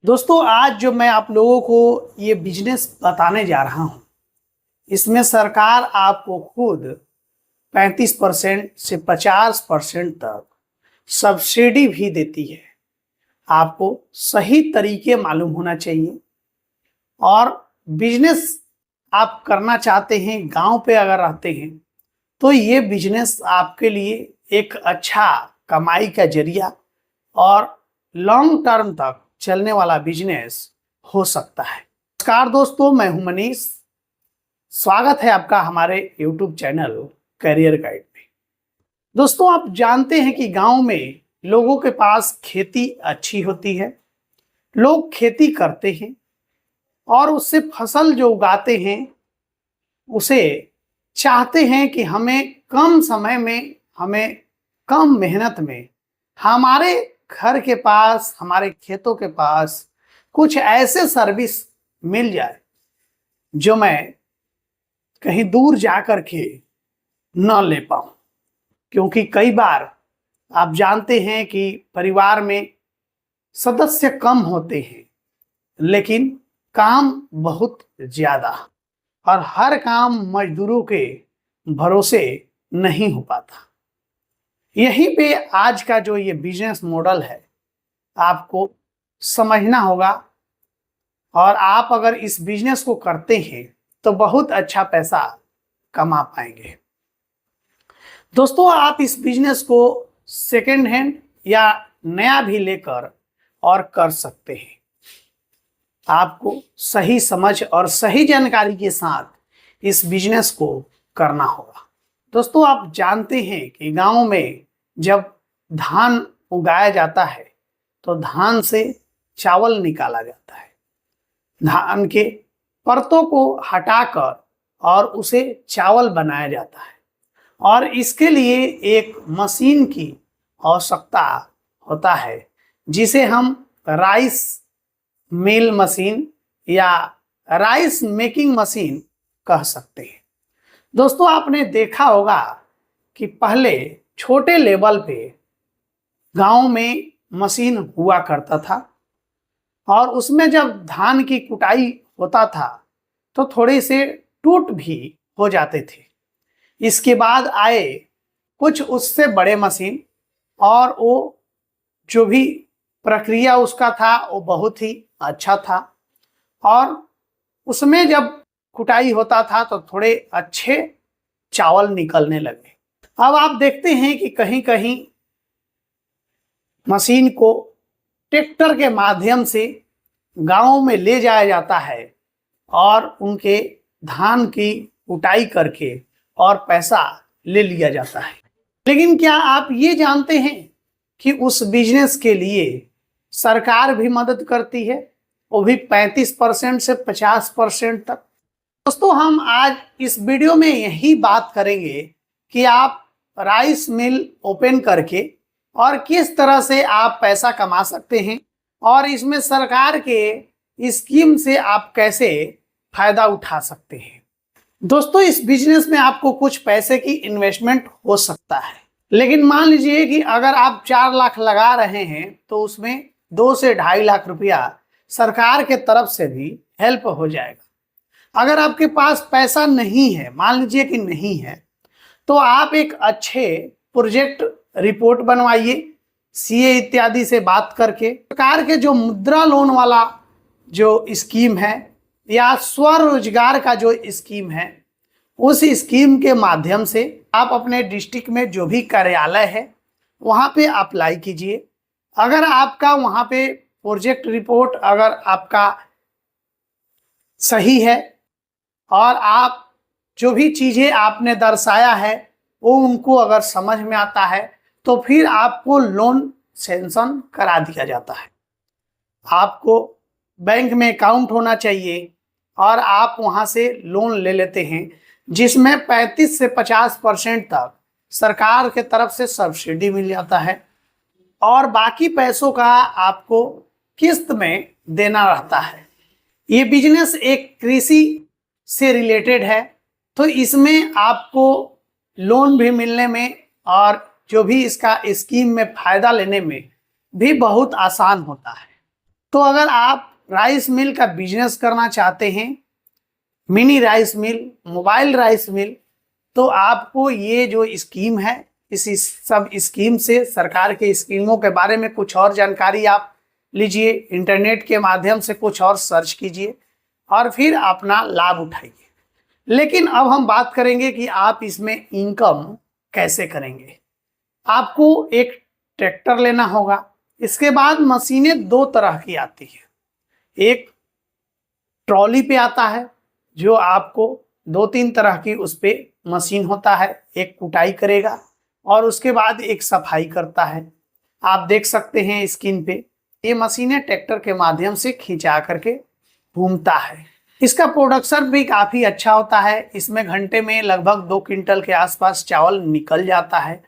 दोस्तों, आज जो मैं आप लोगों को ये बिजनेस बताने जा रहा हूँ, इसमें सरकार आपको खुद 35% से 50% तक सब्सिडी भी देती है। आपको सही तरीके मालूम होना चाहिए। और बिजनेस आप करना चाहते हैं, गांव पे अगर रहते हैं, तो ये बिजनेस आपके लिए एक अच्छा कमाई का जरिया और लॉन्ग टर्म तक चलने वाला बिजनेस हो सकता है। नमस्कार दोस्तों, मैं हूं मनीष। स्वागत है आपका हमारे YouTube चैनल करियर गाइड में। दोस्तों, आप जानते हैं कि गांव में लोगों के पास खेती अच्छी होती है। लोग खेती करते हैं और उससे फसल जो उगाते हैं उसे चाहते हैं कि हमें कम समय में, हमें कम मेहनत में हमारे घर के पास, हमारे खेतों के पास कुछ ऐसे सर्विस मिल जाए जो मैं कहीं दूर जाकर के न ले पाऊं। क्योंकि कई बार आप जानते हैं कि परिवार में सदस्य कम होते हैं, लेकिन काम बहुत ज्यादा, और हर काम मजदूरों के भरोसे नहीं हो पाता। यहीं पे आज का जो ये बिजनेस मॉडल है, आपको समझना होगा। और आप अगर इस बिजनेस को करते हैं तो बहुत अच्छा पैसा कमा पाएंगे। दोस्तों, आप इस बिजनेस को सेकेंड हैंड या नया भी लेकर और कर सकते हैं। आपको सही समझ और सही जानकारी के साथ इस बिजनेस को करना होगा। दोस्तों, आप जानते हैं कि गांव में जब धान उगाया जाता है तो धान से चावल निकाला जाता है। धान के परतों को हटाकर और उसे चावल बनाया जाता है। और इसके लिए एक मशीन की आवश्यकता होता है, जिसे हम राइस मिल मशीन या राइस मेकिंग मशीन कह सकते हैं। दोस्तों, आपने देखा होगा कि पहले छोटे लेवल पे गांव में मशीन हुआ करता था, और उसमें जब धान की कुटाई होता था तो थोड़े से टूट भी हो जाते थे। इसके बाद आए कुछ उससे बड़े मशीन, और वो जो भी प्रक्रिया उसका था वो बहुत ही अच्छा था, और उसमें जब कुटाई होता था तो थोड़े अच्छे चावल निकलने लगे। अब आप देखते हैं कि कहीं कहीं मशीन को ट्रैक्टर के माध्यम से गांव में ले जाया जाता है और उनके धान की कुटाई करके और पैसा ले लिया जाता है। लेकिन क्या आप ये जानते हैं कि उस बिजनेस के लिए सरकार भी मदद करती है, वो भी 35% से 50% तक। दोस्तों, हम आज इस वीडियो में यही बात करेंगे कि आप राइस मिल ओपन करके और किस तरह से आप पैसा कमा सकते हैं, और इसमें सरकार के स्कीम से आप कैसे फायदा उठा सकते हैं। दोस्तों, इस बिजनेस में आपको कुछ पैसे की इन्वेस्टमेंट हो सकता है, लेकिन मान लीजिए कि अगर आप 4 लाख लगा रहे हैं तो उसमें 2 से 2.5 लाख रुपया सरकार के तरफ से भी हेल्प हो जाएगा। अगर आपके पास पैसा नहीं है, मान लीजिए कि नहीं है, तो आप एक अच्छे प्रोजेक्ट रिपोर्ट बनवाइए, सीए इत्यादि से बात करके। सरकार के जो मुद्रा लोन वाला जो स्कीम है या स्वरोजगार का जो स्कीम है, उस स्कीम के माध्यम से आप अपने डिस्ट्रिक्ट में जो भी कार्यालय है वहाँ पे अप्लाई कीजिए। अगर आपका वहाँ पे प्रोजेक्ट रिपोर्ट अगर आपका सही है और आप जो भी चीज़ें आपने दर्शाया है वो उनको अगर समझ में आता है, तो फिर आपको लोन सैंक्शन करा दिया जाता है। आपको बैंक में अकाउंट होना चाहिए और आप वहाँ से लोन ले लेते हैं, जिसमें 35 से 50% तक सरकार के तरफ से सब्सिडी मिल जाता है, और बाकी पैसों का आपको किस्त में देना रहता है। ये बिजनेस एक कृषि से रिलेटेड है, तो इसमें आपको लोन भी मिलने में और जो भी इसका स्कीम में फायदा लेने में भी बहुत आसान होता है। तो अगर आप राइस मिल का बिजनेस करना चाहते हैं, mini rice mill, mobile rice mill, तो आपको ये जो स्कीम है, इस सब स्कीम से, सरकार के स्कीमों के बारे में कुछ और जानकारी आप लीजिए, इंटरनेट के माध्यम से कुछ और सर्च कीजिए और फिर अपना लाभ उठाइए। लेकिन अब हम बात करेंगे कि आप इसमें इनकम कैसे करेंगे। आपको एक ट्रैक्टर लेना होगा। इसके बाद मशीनें दो तरह की आती है। एक ट्रॉली पे आता है, जो आपको 2-3 तरह की उस पे मशीन होता है। एक कुटाई करेगा और उसके बाद एक सफाई करता है। आप देख सकते हैं स्क्रीन पे, ये मशीनें ट्रैक्टर के माध्यम से खींचा करके घूमता है। इसका प्रोडक्शन भी काफी अच्छा होता है। इसमें घंटे में लगभग 2 क्विंटल के आसपास चावल निकल जाता है।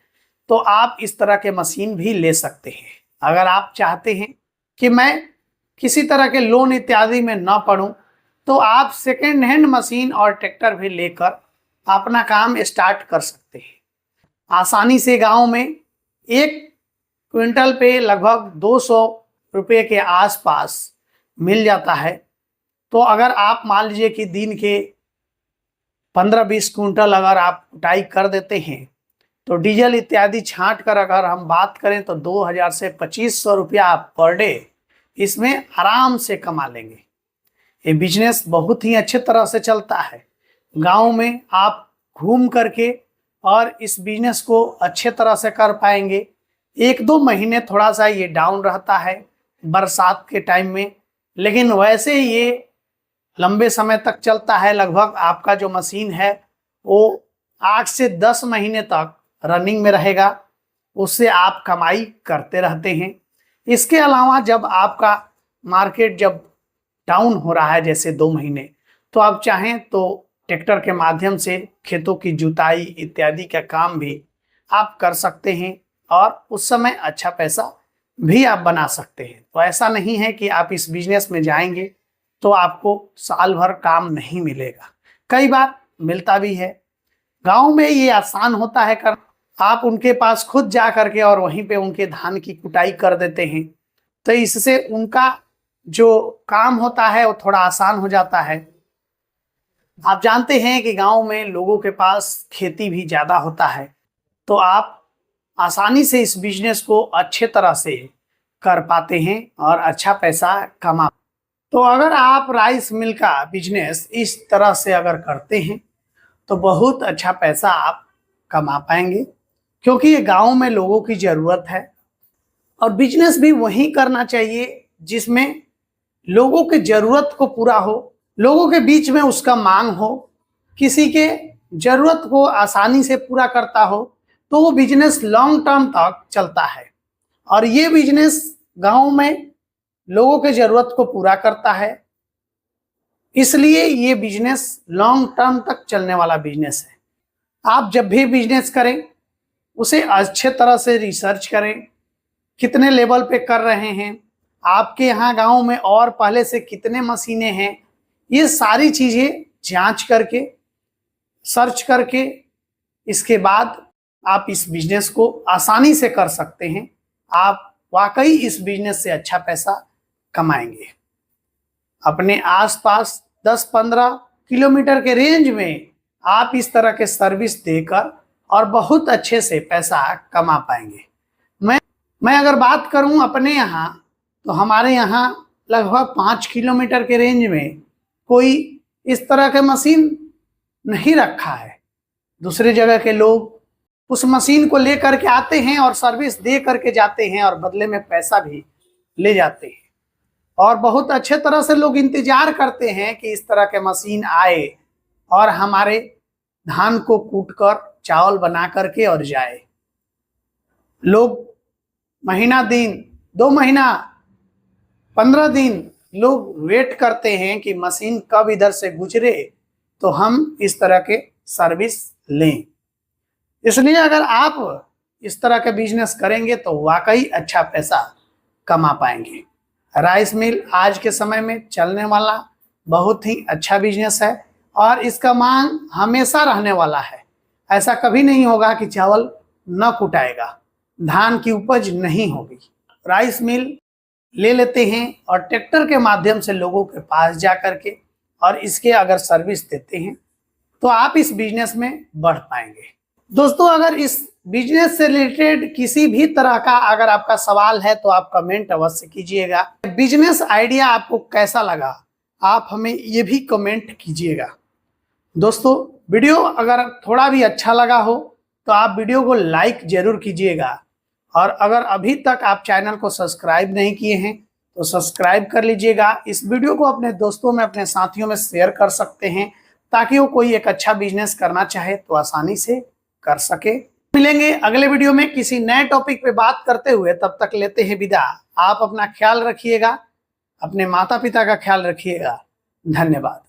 तो आप इस तरह के मशीन भी ले सकते हैं। अगर आप चाहते हैं कि मैं किसी तरह के लोन इत्यादि में ना पड़ूं, तो आप सेकेंड हैंड मशीन और ट्रैक्टर भी लेकर अपना काम स्टार्ट कर सकते हैं। आसानी से गांव में 1 क्विंटल पे लगभग 200 रुपये के आसपास मिल जाता है। तो अगर आप मान लीजिए कि दिन के 15-20 क्विंटल अगर आप कुटाई कर देते हैं, तो डीजल इत्यादि छांट कर अगर हम बात करें तो 2000 से 2500 रुपया पर डे इसमें आराम से कमा लेंगे। ये बिजनेस बहुत ही अच्छे तरह से चलता है। गांव में आप घूम करके और इस बिजनेस को अच्छे तरह से कर पाएंगे। 1-2 महीने थोड़ा सा ये डाउन रहता है बरसात के टाइम में, लेकिन वैसे ये लंबे समय तक चलता है। लगभग आपका जो मशीन है वो 8 से 10 महीने तक रनिंग में रहेगा। उससे आप कमाई करते रहते हैं। इसके अलावा जब आपका मार्केट जब डाउन हो रहा है, जैसे 2 महीने, तो आप चाहें तो ट्रैक्टर के माध्यम से खेतों की जुताई इत्यादि का काम भी आप कर सकते हैं और उस समय अच्छा पैसा भी आप बना सकते हैं। तो ऐसा नहीं है कि आप इस बिजनेस में जाएंगे तो आपको साल भर काम नहीं मिलेगा, कई बार मिलता भी है। गांव में ये आसान होता है कर, आप उनके पास खुद जा करके और वहीं पे उनके धान की कुटाई कर देते हैं। तो इससे उनका जो काम होता है वो थोड़ा आसान हो जाता है। आप जानते हैं कि गांव में लोगों के पास खेती भी ज्यादा होता है, तो आप आसानी से इस बिजनेस को अच्छे तरह से कर पाते हैं और अच्छा पैसा कमा। तो अगर आप राइस मिल का बिजनेस इस तरह से अगर करते हैं तो बहुत अच्छा पैसा आप कमा पाएंगे, क्योंकि ये गांव में लोगों की ज़रूरत है। और बिजनेस भी वही करना चाहिए जिसमें लोगों की ज़रूरत को पूरा हो, लोगों के बीच में उसका मांग हो, किसी के ज़रूरत को आसानी से पूरा करता हो, तो वो बिजनेस लॉन्ग टर्म तक चलता है। और ये बिजनेस गांव में लोगों के ज़रूरत को पूरा करता है, इसलिए ये बिजनेस लॉन्ग टर्म तक चलने वाला बिजनेस है। आप जब भी बिजनेस करें उसे अच्छे तरह से रिसर्च करें, कितने लेवल पे कर रहे हैं, आपके यहाँ गांव में और पहले से कितने मशीनें हैं, ये सारी चीज़ें जांच करके, सर्च करके, इसके बाद आप इस बिजनेस को आसानी से कर सकते हैं। आप वाकई इस बिजनेस से अच्छा पैसा कमाएंगे। अपने आसपास 10-15 किलोमीटर के रेंज में आप इस तरह के सर्विस देकर और बहुत अच्छे से पैसा कमा पाएंगे। मैं अगर बात करूं अपने यहाँ, तो हमारे यहाँ लगभग 5 किलोमीटर के रेंज में कोई इस तरह के मशीन नहीं रखा है। दूसरे जगह के लोग उस मशीन को ले करके आते हैं और सर्विस दे करके जाते हैं और बदले में पैसा भी ले जाते हैं। और बहुत अच्छे तरह से लोग इंतजार करते हैं कि इस तरह के मशीन आए और हमारे धान को कूट कर चावल बना करके और जाए। लोग महीना दिन, 2 महीना, 15 दिन लोग वेट करते हैं कि मशीन कब इधर से गुजरे तो हम इस तरह के सर्विस लें। इसलिए अगर आप इस तरह के बिजनेस करेंगे तो वाकई अच्छा पैसा कमा पाएंगे। राइस मिल आज के समय में चलने वाला बहुत ही अच्छा बिजनेस है और इसका मांग हमेशा रहने वाला है। ऐसा कभी नहीं होगा कि चावल न कुटाएगा, धान की उपज नहीं होगी। राइस मिल ले लेते हैं और ट्रैक्टर के माध्यम से लोगों के पास जा करके और इसके अगर सर्विस देते हैं तो आप इस बिजनेस में बढ़ पाएंगे। दोस्तों, अगर इस बिजनेस से रिलेटेड किसी भी तरह का अगर आपका सवाल है तो आप कमेंट अवश्य कीजिएगा। बिजनेस आइडिया आपको कैसा लगा आप हमें ये भी कमेंट कीजिएगा। दोस्तों, वीडियो अगर थोड़ा भी अच्छा लगा हो तो आप वीडियो को लाइक जरूर कीजिएगा और अगर अभी तक आप चैनल को सब्सक्राइब नहीं किए हैं तो सब्सक्राइब कर लीजिएगा। इस वीडियो को अपने दोस्तों में, अपने साथियों में शेयर कर सकते हैं ताकि वो कोई एक अच्छा बिजनेस करना चाहे तो आसानी से कर सके। मिलेंगे अगले वीडियो में किसी नए टॉपिक पे बात करते हुए। तब तक लेते हैं विदा। आप अपना ख्याल रखिएगा, अपने माता पिता का ख्याल रखिएगा। धन्यवाद।